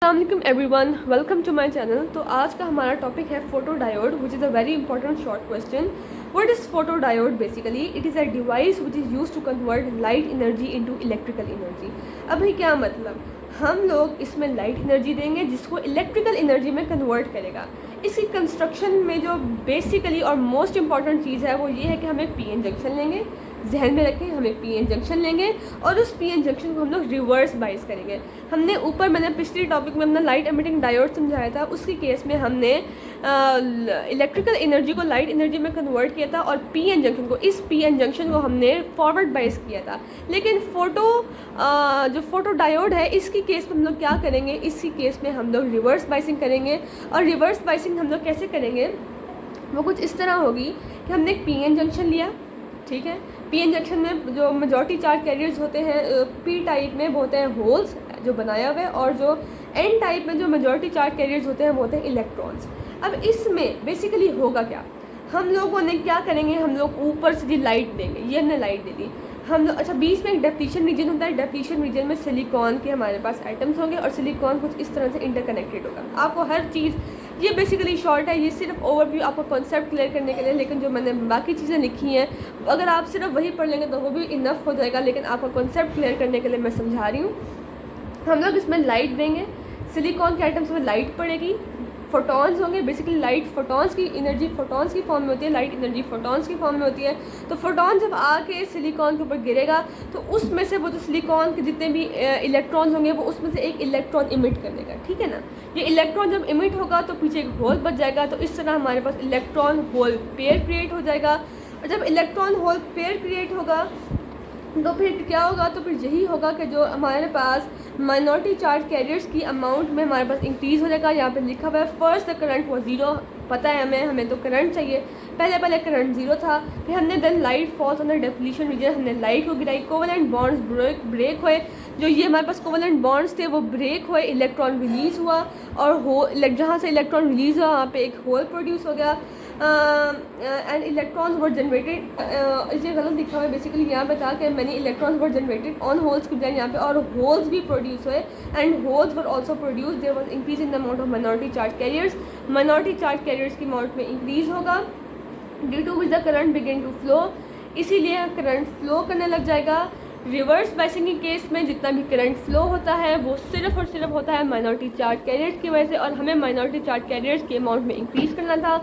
अस्सलाम everyone, welcome to my channel. तो आज का हमारा टॉपिक है photo diode, which is a very important short question. What is photo diode? Basically it is a device which is use to convert light energy into electrical energy. अभी क्या मतलब, हम लोग इसमें लाइट एनर्जी देंगे जिसको electrical energy में convert करेगा। इसकी कंस्ट्रक्शन में जो बेसिकली और मोस्ट इंपॉर्टेंट चीज़ है वो ये है कि हम एक पीएन जंक्शन लेंगे। जहन में रखें, हम एक पीएन जंक्शन लेंगे और उस पीएन जंक्शन को हम लोग रिवर्स बाइस करेंगे। हमने ऊपर मैंने पिछली टॉपिक में अपना लाइट एमिटिंग डायोड समझाया था, उसकी केस में हमने इलेक्ट्रिकल एनर्जी को लाइट एनर्जी में कन्वर्ट किया था और पीएन जंक्शन को, इस पीएन जंक्शन को हमने फॉरवर्ड बाइस किया था। लेकिन जो फोटो डायोड है इसकी केस में हम लोग क्या करेंगे, इसकी केस में हम लोग रिवर्स बाइसिंग करेंगे। और रिवर्स बाइसिंग हम लोग कैसे करेंगे, वो कुछ इस तरह होगी कि हमने एक पीएन जंक्शन लिया, ठीक है। पीएन जंक्शन में जो मेजॉरिटी चार्ज कैरियर्स होते हैं पी टाइप में वो होते हैं होल्स जो बनाया हुआ है, और जो एन टाइप में जो मेजॉरिटी चार्ज कैरियर्स होते हैं वो होते हैं इलेक्ट्रॉन्स। अब इसमें बेसिकली होगा क्या, हम लोगों ने क्या करेंगे, हम लोग ऊपर से लाइट देंगे। ये हमने लाइट दे दी हम लोग। अच्छा, बीच में एक डेप्लीशन रीजन होता है। डेप्लीशन रीजन में सिलिकॉन के हमारे पास एटम्स होंगे और सिलिकॉन कुछ इस तरह से इंटरकनेक्टेड होगा। आपको हर चीज़, ये बेसिकली शॉर्ट है, ये सिर्फ ओवरव्यू आपको कॉन्सेप्ट क्लियर करने के लिए। लेकिन जो मैंने बाकी चीज़ें लिखी हैं अगर आप सिर्फ वही पढ़ लेंगे तो वो भी इनफ हो जाएगा, लेकिन आपको कॉन्सेप्ट क्लियर करने के लिए मैं समझा रही हूँ। हम लोग इसमें लाइट देंगे, सिलिकॉन के आइटम्स में लाइट पड़ेगी, फोटॉन्स होंगे। बेसिकली लाइट फोटॉन्स की एनर्जी फोटॉन्स की फॉर्म में होती है, लाइट एनर्जी फोटॉन्स की फॉर्म में होती है। तो फोटॉन जब आके सिलिकॉन के ऊपर गिरेगा तो उसमें से वो जो सिलिकॉन के जितने भी इलेक्ट्रॉन्स होंगे वो उसमें से एक इलेक्ट्रॉन इमिट कर देगा, ठीक है ना। ये इलेक्ट्रॉन जब इमिट होगा तो पीछे एक होल बच जाएगा, तो इस तरह हमारे पास इलेक्ट्रॉन होल पेयर क्रिएट हो जाएगा। और जब इलेक्ट्रॉन होल पेयर क्रिएट होगा तो फिर क्या होगा, तो फिर यही होगा कि जो हमारे पास माइनॉरिटी चार्ज कैरियर्स की अमाउंट में हमारे पास इंक्रीज़ हो जाएगा। यहाँ पे लिखा हुआ है फर्स्ट द करंट वो ज़ीरो, पता है हमें तो करंट चाहिए। पहले करंट ज़ीरो था, फिर हमने then light falls on the depletion region, हमने लाइट को गिराई, कोवेलेंट बॉन्ड्स ब्रेक हुए। जो ये हमारे पास कोवेलेंट बॉन्ड्स थे वो ब्रेक हुए, इलेक्ट्रॉन रिलीज़ हुआ और जहाँ से इलेक्ट्रॉन रिलीज़ हुआ वहाँ पे एक होल प्रोड्यूस हो गया एंड इलेक्ट्रॉन्स वर जनरेटेड। इसे गलत लिखा हुआ है, बेसिकली यहाँ पे था कि मैंने electrons were generated on holes की बजाय यहाँ पे और होल्स भी प्रोड्यूस हुए and holes were also produce. There was increase in the amount of minority charge carriers. Minority charge carriers की अमाउंट में इंक्रीज़ होगा due to which the current begin to flow, इसीलिए करंट फ्लो करने लग जाएगा। Reverse biasing के case में जितना भी करंट फ्लो होता है वो सिर्फ और सिर्फ होता है माइनॉरिटी चार्ज कैरियर्स की वजह से, और हमें माइनॉरिटी चार्ज कैरियर्स के अमाउंट में इंक्रीज़ करना था।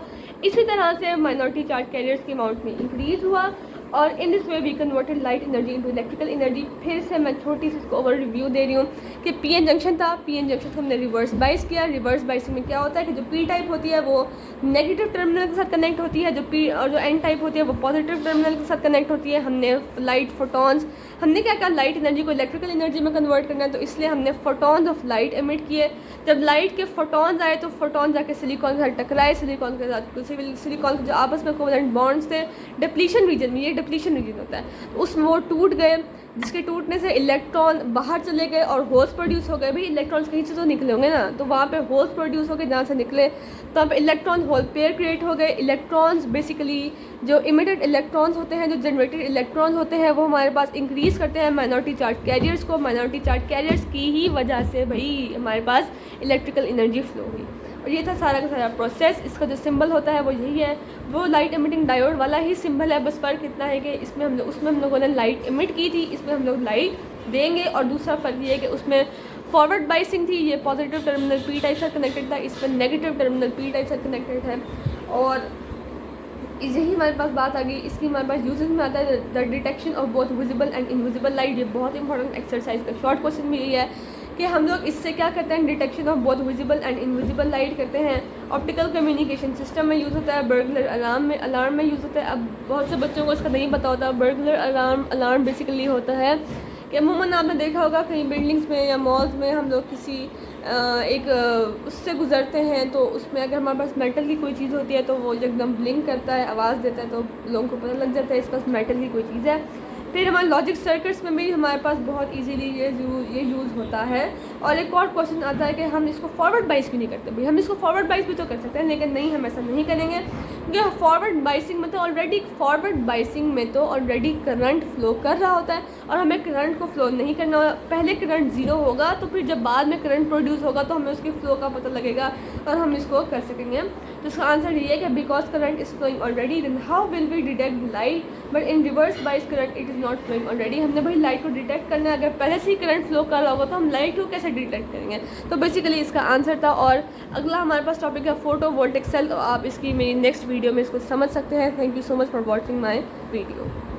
इसी तरह से माइनॉरिटी चार्ज कैरियर्स के अमाउंट में इंक्रीज़ हुआ और in this way we converted light energy into electrical energy. फिर से मैं छोटी सी इसको ओवर रिव्यू दे रही हूँ कि पीएन जंक्शन था, पीएन जंक्शन को हमने रिवर्स बाइस किया। रिवर्स बाइसिंग में क्या होता है कि जो पी टाइप होती है वो नेगेटिव टर्मिनल के साथ कनेक्ट होती है, जो पी और जो एन टाइप होती है वो पॉजिटिव टर्मिनल के साथ कनेक्ट होती है। हमने लाइट फोटॉन्स, हमने क्या कहा, लाइट एनर्जी को इलेक्ट्रिकल एनर्जी में कन्वर्ट करना है, तो इसलिए हमने फोटॉन्स ऑफ लाइट एमिट किए। जब लाइट के फोटॉन्स आए तो फोटॉन जाके सिलिकॉन के साथ टकराए, सिलिकॉन के साथ सिलिकॉन के जो आपस में कोवेलेंट बॉन्ड्स थे डिप्लीशन रीजन में, ये डिप्लीशन रीजन होता है, तो उसमें वो टूट गए, जिसके टूटने से इलेक्ट्रॉन बाहर चले गए और होल्स प्रोड्यूस हो गए। भाई इलेक्ट्रॉन्स कहीं से तो निकले होंगे ना, तो वहाँ पे होल्स प्रोड्यूस हो गए जहाँ से निकले, तो अब इलेक्ट्रॉन होल पेयर क्रिएट हो गए। इलेक्ट्रॉन्स बेसिकली जो इमिटेड इलेक्ट्रॉन्स होते हैं, जो जनरेटेड इलेक्ट्रॉन्स होते हैं वो हमारे पास इंक्रीज़ करते हैं माइनॉरिटी चार्ज कैरियर्स को। माइनॉरिटी चार्ज कैरियर्स की ही वजह से भाई हमारे पास इलेक्ट्रिकल एनर्जी फ्लो हुई, और ये था सारा का सारा प्रोसेस। इसका जो सिंबल होता है वो यही है, वो लाइट एमिटिंग डायोड वाला ही सिंबल है, बस फ़र्क इतना है कि उसमें हम लोगों ने लाइट एमिट की थी, इसमें हम लोग लाइट देंगे। और दूसरा फ़र्क ये है कि उसमें फॉरवर्ड बाइसिंग थी, ये पॉजिटिव टर्मिनल पी टाइप से कनेक्टेड था, इसमें नेगेटिव टर्मिनल पी टाइप से कनेक्टेड है। और यही हमारे पास बात आ गई, इसकी हमारे पास यूजेस में आता है the detection of both visible and invisible light. ये बहुत इंपॉर्टेंट एक्सरसाइज का शॉर्ट क्वेश्चन भी यही है कि हम लोग इससे क्या करते हैं, detection of both visible and invisible light करते हैं। ऑप्टिकल कम्युनिकेशन सिस्टम में यूज़ होता है, बर्गलर अलार्म में यूज़ होता है। अब बहुत से बच्चों को इसका नहीं पता होता। बर्गलर अलार्म बेसिकली होता है कि अमूमन आपने देखा होगा कहीं बिल्डिंग्स में या मॉल्स में हम लोग किसी उससे गुजरते हैं, तो उसमें अगर हमारे पास मेटल की कोई चीज़ होती है तो वो एकदम ब्लिंक करता है, आवाज़ देता है, तो लोगों को पता लग जाता है इस पास मेटल की कोई चीज़ है। फिर हमारे लॉजिक सर्किट्स में भी हमारे पास बहुत इजीली ये यूज़ होता है। और एक और क्वेश्चन आता है कि हम इसको फॉरवर्ड बाइस क्यों नहीं करते। भाई हम इसको फॉरवर्ड बाइस भी तो कर सकते हैं, लेकिन नहीं, हम ऐसा नहीं करेंगे। क्योंकि फॉरवर्ड बाइसिंग में तो ऑलरेडी करंट फ्लो कर रहा होता है और हमें करंट को फ्लो नहीं करना। पहले करंट ज़ीरो होगा तो फिर जब बाद में करंट प्रोड्यूस होगा तो हमें उसके फ्लो का पता लगेगा और हम इसको कर सकेंगे। तो इसका आंसर ये है कि because current is flowing already then how will we detect light, but in reverse bias current it is not flowing already. हमने भाई लाइट को डिटेक्ट करना है, अगर पहले से ही करंट फ्लो कर रहा होगा तो हम लाइट को कैसे डिटेक्ट करेंगे। तो बेसिकली इसका आंसर था। और अगला हमारे पास टॉपिक है फोटो वोल्टिक सेल, तो आप इसकी मेरी नेक्स्ट वीडियो में इसको समझ सकते हैं। Thank you so much for watching my video.